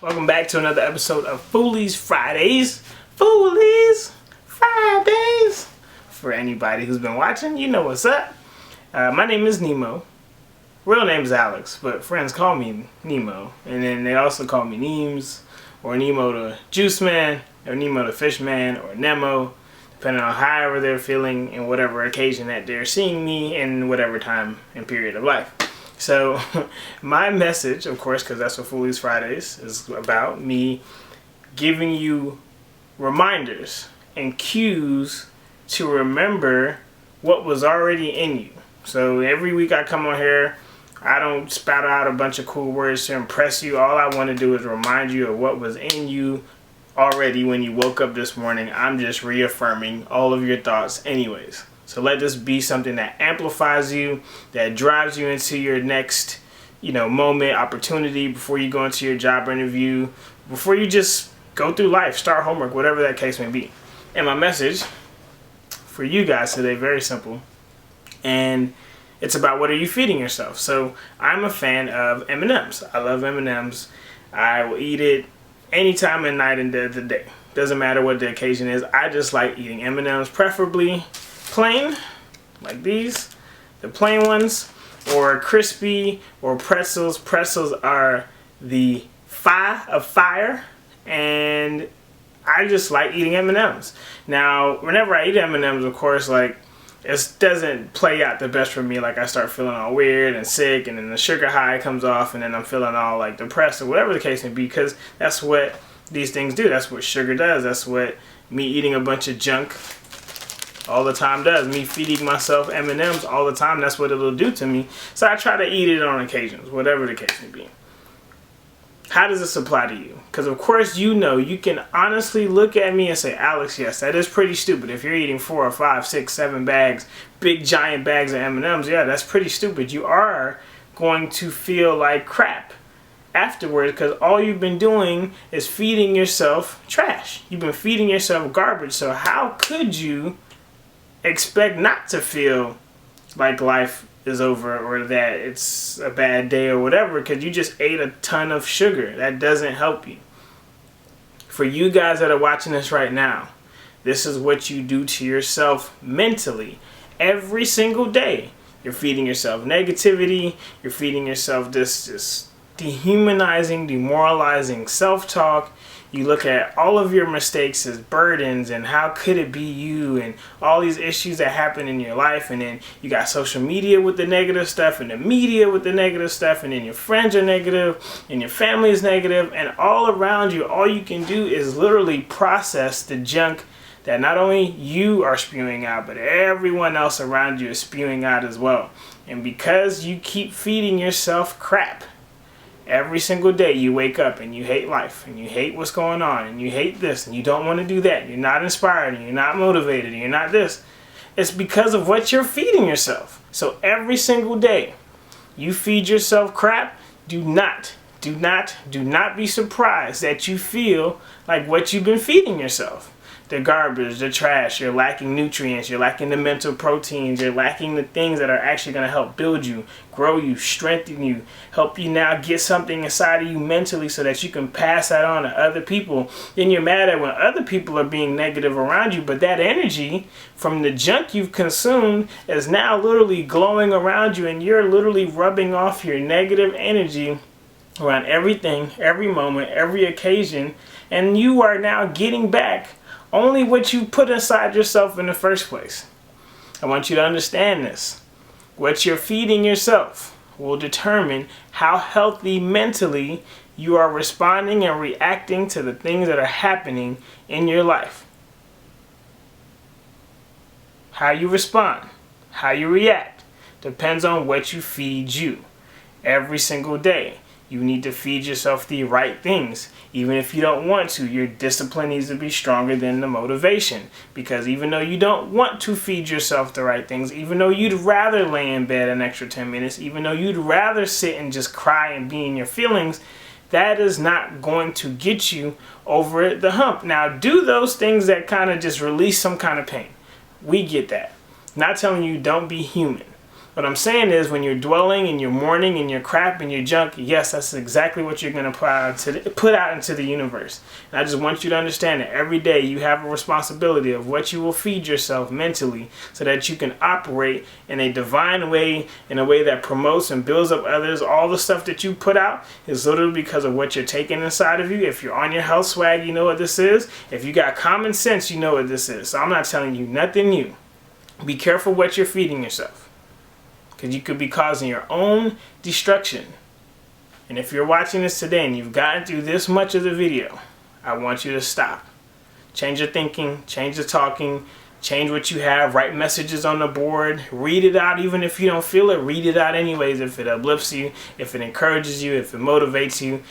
Welcome back to another episode of Foolies Fridays. Foolies Fridays. For anybody who's been watching, you know what's up. My name is Nemo. Real name is Alex, but friends call me Nemo. And then they also call me Neems, or Nemo the Juice Man, or Nemo the Fish Man, or Nemo, depending on however they're feeling and whatever occasion that they're seeing me in whatever time and period of life. So my message, of course, because that's what Foolies Fridays is about, me giving you reminders and cues to remember what was already in you. So every week I come on here, I don't spout out a bunch of cool words to impress you. All I want to do is remind you of what was in you already when you woke up this morning. I'm just reaffirming all of your thoughts anyways. So let this be something that amplifies you, that drives you into your next, moment, opportunity, before you go into your job interview, before you just go through life, start homework, whatever that case may be. And my message for you guys today, very simple. And it's about, what are you feeding yourself? So I'm a fan of M&Ms. I love M&Ms. I will eat it any time of night and day of the day. Doesn't matter what the occasion is. I just like eating M&Ms, preferably plain, like these, the plain ones, or crispy, or pretzels. Pretzels are the fire, and I just like eating M&Ms. Now, whenever I eat M&Ms, of course, it doesn't play out the best for me. Like, I start feeling all weird and sick, and then the sugar high comes off, and then I'm feeling all depressed, or whatever the case may be, because that's what these things do. That's what sugar does. That's what me eating a bunch of junk all the time does. Me feeding myself M&Ms all the time, that's what it'll do to me. So I try to eat it on occasions, whatever the case may be. How does this apply to you? Because of course you can honestly look at me and say, Alex, yes, that is pretty stupid. If you're eating 4 or 5, 6, 7 bags, big giant bags of M&Ms, yeah, that's pretty stupid. You are going to feel like crap afterwards, because all you've been doing is feeding yourself trash. You've been feeding yourself garbage. So how could you expect not to feel like life is over, or that it's a bad day or whatever, because you just ate a ton of sugar? That doesn't help you. For you guys that are watching this right now, this is what you do to yourself mentally every single day. You're feeding yourself negativity. You're feeding yourself this dehumanizing, demoralizing self-talk. You look at all of your mistakes as burdens, and how could it be you, and all these issues that happen in your life. And then you got social media with the negative stuff, and the media with the negative stuff, and then your friends are negative, and your family is negative, and all around you, all you can do is literally process the junk that not only you are spewing out, but everyone else around you is spewing out as well. And because you keep feeding yourself crap, every single day you wake up and you hate life, and you hate what's going on, and you hate this, and you don't want to do that, you're not inspired, and you're not motivated, and you're not this. It's because of what you're feeding yourself. So every single day you feed yourself crap. Do not be surprised that you feel like what you've been feeding yourself. The garbage, the trash, you're lacking nutrients, you're lacking the mental proteins, you're lacking the things that are actually going to help build you, grow you, strengthen you, help you now get something inside of you mentally so that you can pass that on to other people. Then you're mad at when other people are being negative around you, but that energy from the junk you've consumed is now literally glowing around you, and you're literally rubbing off your negative energy around everything, every moment, every occasion, and you are now getting back only what you put inside yourself in the first place. I want you to understand this. What you're feeding yourself will determine how healthy mentally you are responding and reacting to the things that are happening in your life. How you respond, how you react, depends on what you feed you every single day. You need to feed yourself the right things. Even if you don't want to, your discipline needs to be stronger than the motivation. Because even though you don't want to feed yourself the right things, even though you'd rather lay in bed an extra 10 minutes, even though you'd rather sit and just cry and be in your feelings, that is not going to get you over the hump. Now, do those things that kind of just release some kind of pain. We get that. Not telling you don't be human. What I'm saying is, when you're dwelling and you're mourning and you're crap and you're junk, yes, that's exactly what you're going to put out into the universe. And I just want you to understand that every day you have a responsibility of what you will feed yourself mentally so that you can operate in a divine way, in a way that promotes and builds up others. All the stuff that you put out is literally because of what you're taking inside of you. If you're on your health swag, you know what this is. If you got common sense, you know what this is. So I'm not telling you nothing new. Be careful what you're feeding yourself, because you could be causing your own destruction. And if you're watching this today and you've gotten through this much of the video, I want you to stop. Change your thinking, change the talking, change what you have, write messages on the board, read it out even if you don't feel it, read it out anyways if it uplifts you, if it encourages you, if it motivates you.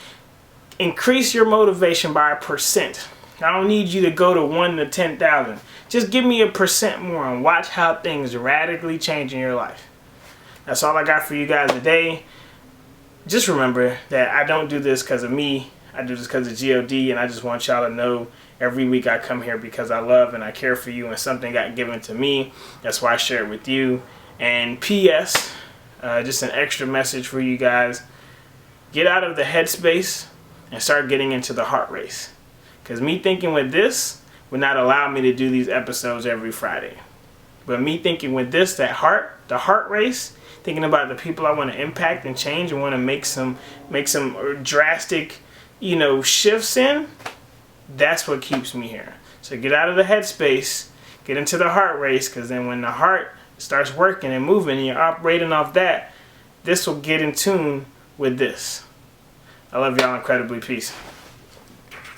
Increase your motivation by 1%. I don't need you to go to 1 to 10,000. Just give me 1% more and watch how things radically change in your life. That's all I got for you guys today. Just remember that I don't do this because of me. I do this because of G.O.D. and I just want y'all to know every week I come here because I love and I care for you, and something got given to me. That's why I share it with you. And P.S. Just an extra message for you guys. Get out of the headspace and start getting into the heart race. Because me thinking with this would not allow me to do these episodes every Friday. But me thinking with this, the heart race, thinking about the people I want to impact and change and want to make some drastic, shifts in, that's what keeps me here. So get out of the headspace, get into the heart race, because then when the heart starts working and moving and you're operating off that, this will get in tune with this. I love y'all incredibly. Peace.